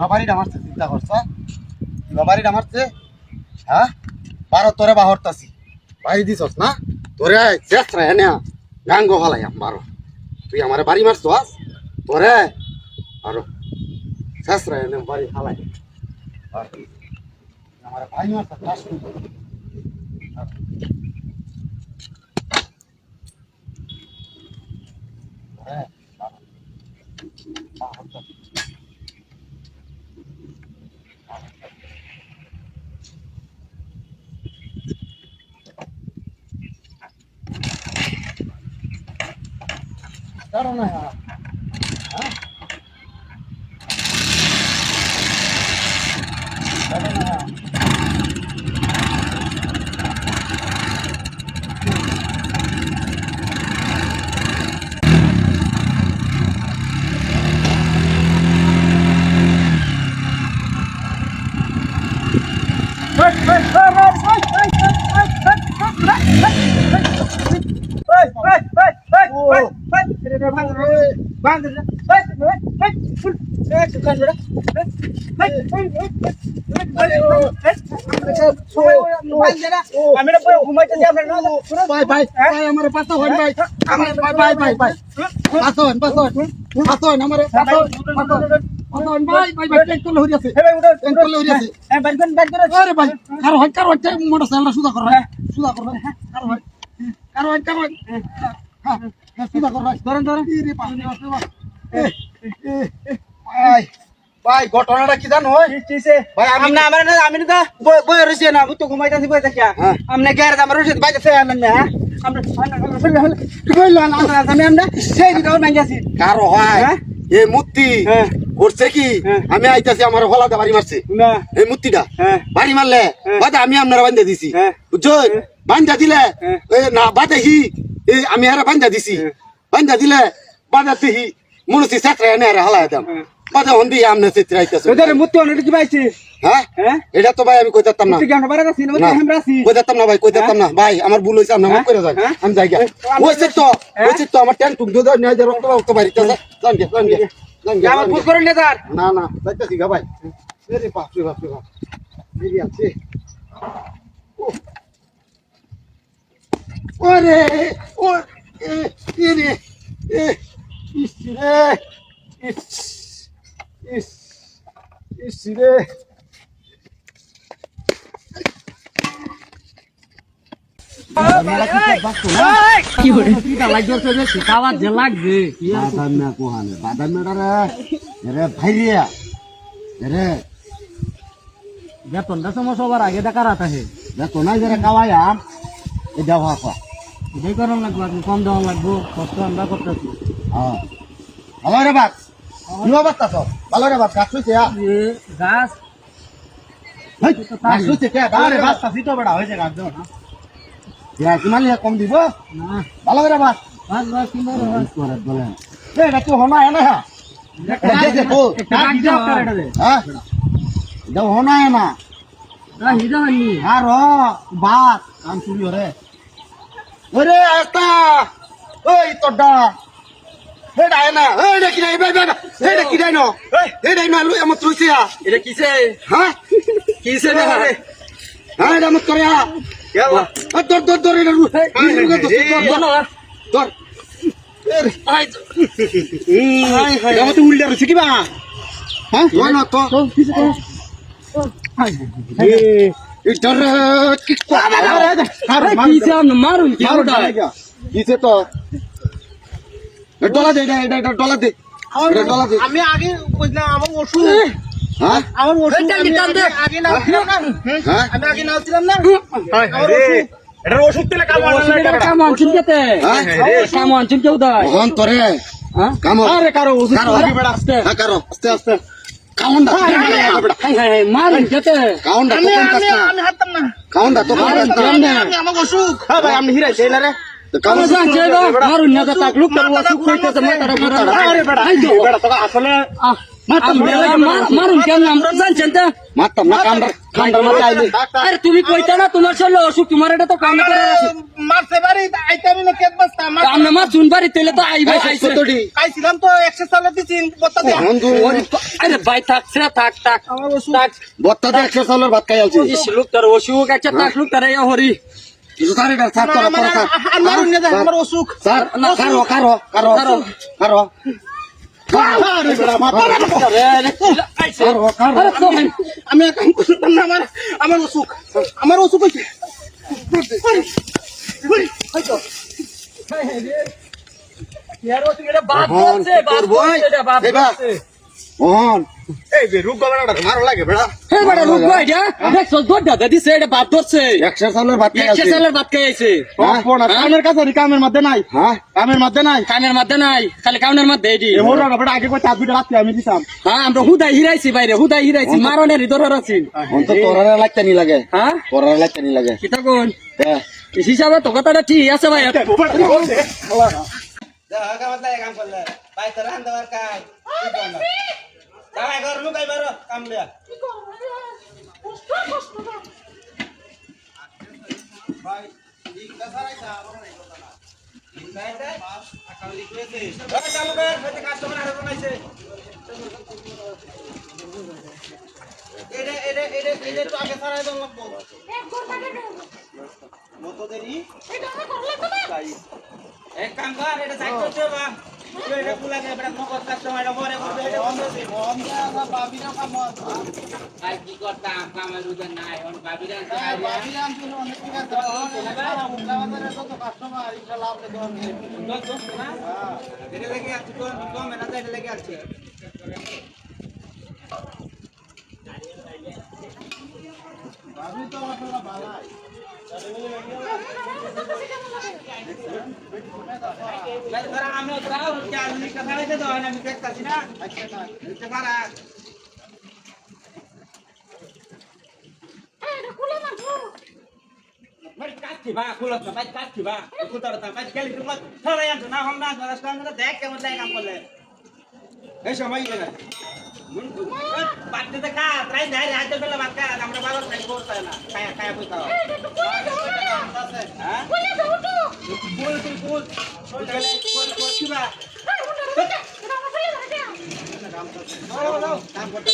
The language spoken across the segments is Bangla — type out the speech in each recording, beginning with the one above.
বাড়িটা মারছে চিন্তা করছ বাড়িটা মারছে হ্যাঁ 12 তোরে বাহরতাছি বাড়ি দিছস না তোরে চেষ্টা এনে গাঙ্গ হলাই আমারো তুই আমার বাড়ি মারছস তোরে আরো চেষ্টা এনে বাড়ি হালাই আর আমার বাড়ি মারছ লাশ হ্যাঁ Claro, no es nada. Claro, no es nada. ভাই ঘটনাটা কি জানো ভাই আমি না আমি না বই রইছি না তো ঘুমাইতাছি বই দেখিয়া আমনে গের আমার রইছি বাইতে আনেন না আমরা কইলো না আমি আমরা সেই দিকে মাইয়াছি কারো হয় এই মূর্তি করছে কি আমি আইতাছি আমার হলাদা বাড়ি মারছে না এই মূর্তিটা বাড়ি মারলে বাদে আমি আপনারা বান্ধা দিছি বুঝছেন বান্ধা দিলে না বাদে হি আমি আরে বান্ধা দিছি বান্ধা দিলে বাদাতে হি মনুষ্য ছাত্র এনে আরে হালাই দাম বাদে হন্দি আমনে চিত্র আইতাছে ওদের মূর্তি অনেক কি পাইছি হ্যাঁ এটা তো ভাই আমি কইতাম না কি আমরা বাড়াছি না আমরা আছি কইতাম না ভাই কইতাম না ভাই আমার ভুল হইছে আমরা মাফ করে যাই আমি যাই গা ওইছে তো আমার ট্যাঙ্ক টুক দুধ নিয়ে যা রক্ত বাড়িতেছে জান গে আমার ভুল করে নে স্যার না যাইতাছি গা ভাই আরে বাপ রে বাপ এই আছে ওরে ও এরে ইসরে কি করে কিটা লাগছে রে খাওয়া যে লাগবে বাদাম না কোহানে বাদাম না রে ভাইরিয়া রে বেতনটা সময় সবার আগে দেখা রাখা হে বেতন নাই যারা কাওয়াই আম এই দেওয়া হাফা এটাই করার লাগবো আপনি কম দেওয়া লাগবো কষ্ট আমরা করতেছি হ্যাঁ ভালো রে বাত কি অবস্থা সব ভালো রে বাত গাছ হইছে গাছ গাছ হইছে কে গারে বাস্তা ফিটো বড় হইছে গাছ দাও না ইয়া কি মালিয়া কম দিব না ভালো রে বাত বাস কিনবো করে বলেন এটা তো হনা এনে হ্যাঁ এটা দেখে তো কাট দাও এটা দে হ্যাঁ এটা হনা এনা না হিদা হয়নি আর বাত কাম চুরি রে ওরে আস্তা ওই তোডা হেডা এনা হেডা কি নাই বাই হেডা কি নাই নো হেডা না লুই আমত লুইছিয়া এটা কিসে হ্যাঁ কিসে না হ্যাঁ এটা মত করে দর এটা দর আই এটা তো উল্টা রইছে কিবা হ্যাঁ না তো কিসে তো এই ডর কি কিসে আম মারুন কি ওটা কিসে তো ডলা দে এটা ডলা দে এটা ডলা দে আমি আগে কইলাম আমার ওষুধ হ্যাঁ আমার ওষুধ আমি আগে নাও ছিলাম না হ্যাঁ আমি আগে নাও ছিলাম না এটা ওষুধ দিলে কাম আনছে কাম আনছেন কেতে কাম আনছেন কেউ দাই হন তোরে হ্যাঁ কাম আরে কারো ওষুধ আগে বেড়া আসতে হ্যাঁ কারো আস্তে কাউন্ডা হাই মারুন কেতে কাউন্ডা তো কোন কাজ না আমি হাততাম না কাউন্ডা তো কোন কাজ না আমি আমার অসুখ হ্যাঁ ভাই আপনি হিরাইছে এলারে কাম জানছে গো মারুন না তাক লুক করব ওষুধ কইতেছে মাতারা মারা আরে বেড়া বেড়া তো আসলে মারুন কেন আমরা জানছেন তা মারতাম না কাউন্ডার মাথা আইলে আরে তুমি কইতা না তোমার ছেলে অসুখ তোমার এটা তো কাম করে আছে মারতে পারি আইতে আমি না কেত আমরা মা চুনবাড়ি তেলে তো আইবে আইছে খাইছিলাম তো 100 সালে দিছিন বত্তা দিয়া আরে ভাই থাকছে থাক থাক থাক বত্তা দিয়ে 100 চাউলের ভাত খাই আলছি ইস লোক তার অসুখ একটা থাক লোক তার হরি কিছু তার এটা সাত করা পড়া স্যার আমার উনি দেখ আমার অসুখ স্যার কারো আরে বেড়া মাথা কারো আমি কাম করতাম না আমার অসুখ হইছে বাপ বলছে বাপ বলছে এটা বাপ বলছে ওহন এই যে রূপ গলাটা মারো লাগে বেড়া হে বড় লোক ভাই যা দেখছ দড়টা দিছে এটা বাপ ধরছে 100 চাউলের ভাত খাই 100 আলছি সালের ভাত খাইছে কামের কাছে কামের মধ্যে নাই হ্যাঁ কামের মধ্যে নাই কানের মধ্যে নাই খালি কাউনের মধ্যে এডি এ মোরা বেড়া আগে কই 4 রাত্রি আমি দিতাম হ্যাঁ আমরা হুদাই হিরাইছি বাইরে হুদাই হিরাইছি মারনের ধরার আছি অন্ত তোরারে লাগতে নি লাগে হ্যাঁ তোরারে লাগতে নি লাগে কিতা কোন হ্যাঁ এই হিসাবে তো কথাটা ঠিক আছে ভাই কাম করলে ভাই তো রান দেওয়ার কাজ যাই ঘর লুকাই বারো কাম লিয়া ভাই ঠিক না সারাইতা আমার নাই কথা না ঠিক না আকাল লিখেছে চালু কর হতে কাস্টমার আর বানাইছে এটা তো আগে সারাই দাও লাগবো মতো দেরি এটা আমি করলে তো না এক কাম কর এটা সাইড করতে বা এটা পুলাকে এটা নগদ কাস্টমার এটা পরে করবে এটা বন্ধ আছে আমরা বাবিনা কাম আর কি করতাম কামের উদার নাই অন বাবিনা বাবিনা আমি অনেক ঠিক আছে বাজারে কত কাস্টমার এটা লাভ লে দোন না হ্যাঁ এটা লেগে আছে তো কম না এটা লেগে আছে বাবি তো আপনারা ভালাই আমি কথা রেখে দাও আমি দেখতেছি না আচ্ছা পারা কাটছি বা খুলত না কাটছি বা কুতারতা গেলি তোমার সরাই আনছো না হম না দেখ কেমন দেখ কাম করলে এই সময় গেলে বাড়তে দেখা প্রায় দেয় রাতে বেলা ভাত খায় আমরা বাবার খাই করতে না খায়া খায়া কই খাওয়া হ্যাঁ বল তুই বল কিবা কাম করতে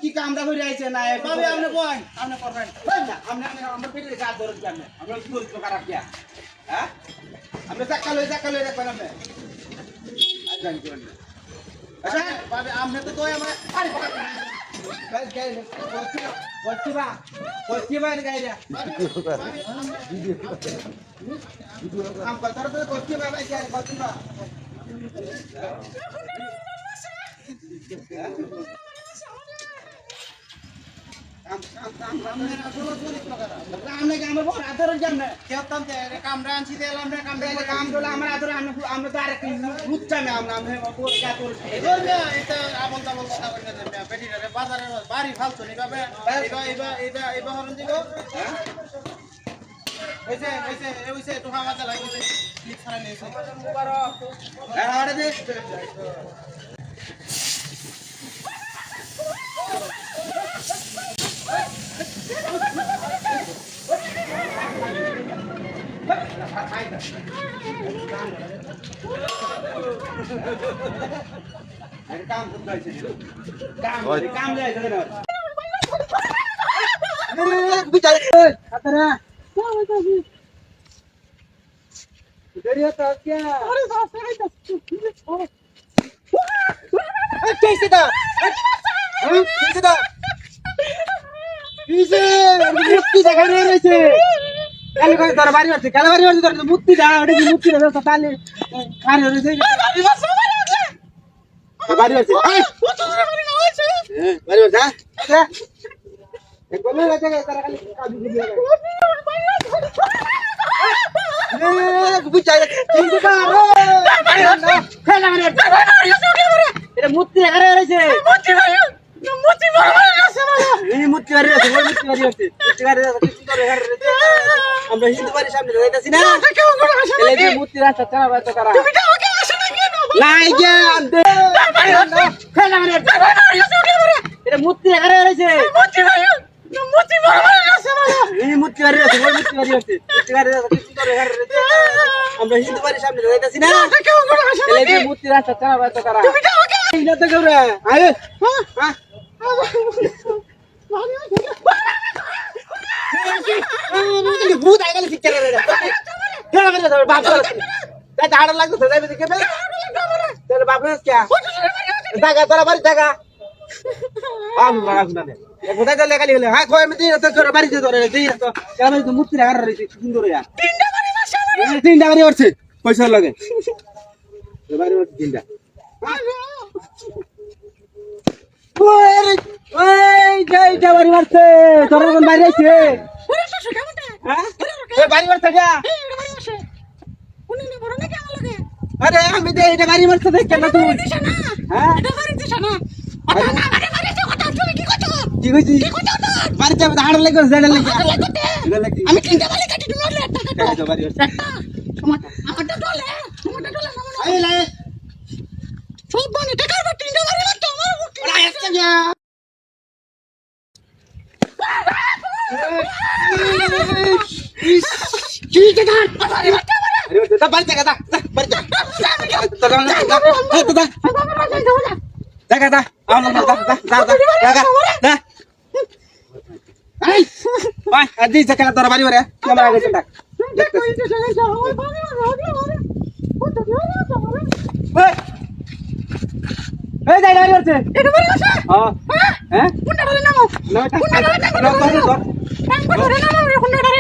কি কামটা করে আইছে না পাবে আপনি কই আপনি করবেন না আপনি আমার পেটে কাজ ধরুন কেন আমরা কি করব খারাপ কিয়া হ্যাঁ আমরা চাকালো দেখবেন আপনি জানি কি বলেন আচ্ছা পাবে আপনি তো তোই আমার আরে ভাই গাই বলছি বা গাইরা কাম করতে তো করছি বা ভাই গাই বলছি বা বাড়ি ফালতো মুক্তি আমরা হিন্দু বাড়ির সামনে যাইতাছি না মূর্তি রাস্তা চালাবো এত তারা লাগে আনতে খেলা মানে এটা মুক্তি এখানে রয়েছে এই মুক্তি বাড়ি আছে ওই মুক্তি বাড়ি আছে মুক্তি বাড়ি আছে কি সুন্দর এখানে রয়েছে আমরা হিন্দু বাড়ির সামনে যাইতাছি না তাহলে যে মুক্তি রাস্তা চালাবে তো তারা এই না তো গৌরা আয় হ্যাঁ ভূত আই গেলে শিক্ষা করে খেলা করে যাবে বাপ তাই ঝাড়া লাগতো যাবে দেখে তোর বাপ রে কি জায়গা তোরা বাড়ি জায়গা আমি বাড়াস না কোথায় চলে গেলি হলে হ্যাঁ কই আমি দিই তো তোর বাড়িতে ধরে দিই তো আমি তো মুক্তি রাখার রইছি সুন্দর ইয়া তিনটা বাড়ি উঠছে পয়সা লাগে বাড়ি উঠছে তিনটা ওই যাইটা বাড়ি উঠছে তোর কোন বাড়ি আছে হ্যাঁ এই বাড়ি উঠছে যা আরে আমি তো এটা বাড়ি উঠছে দেখ কেন তুই হ্যাঁ কি কইছি বাড়ি যাবে হাড় লাগে জেডা লাগে আমি তিনটা বাড়ি কাটি নড়লে একটা বাড়ি উঠছে আমারটা ডলে আই লাই সব বনে টাকা তিনটা বাড়ি উঠছে আমার উঠছে আসছে যা কি কে ধর আরে দা বাড়ি জায়গা দা বাড়ি যা দা আমরা দা এই ভাই আদি জায়গা তোর বাড়ি ওরে ক্যামেরা গেছে ডাক এই যাই গাড়ি উঠছে এটা বাড়ি আছে হ্যাঁ কোনটা বলে নামো কোনটা বলে নামো ধরে নামো রে কোনটা ধরে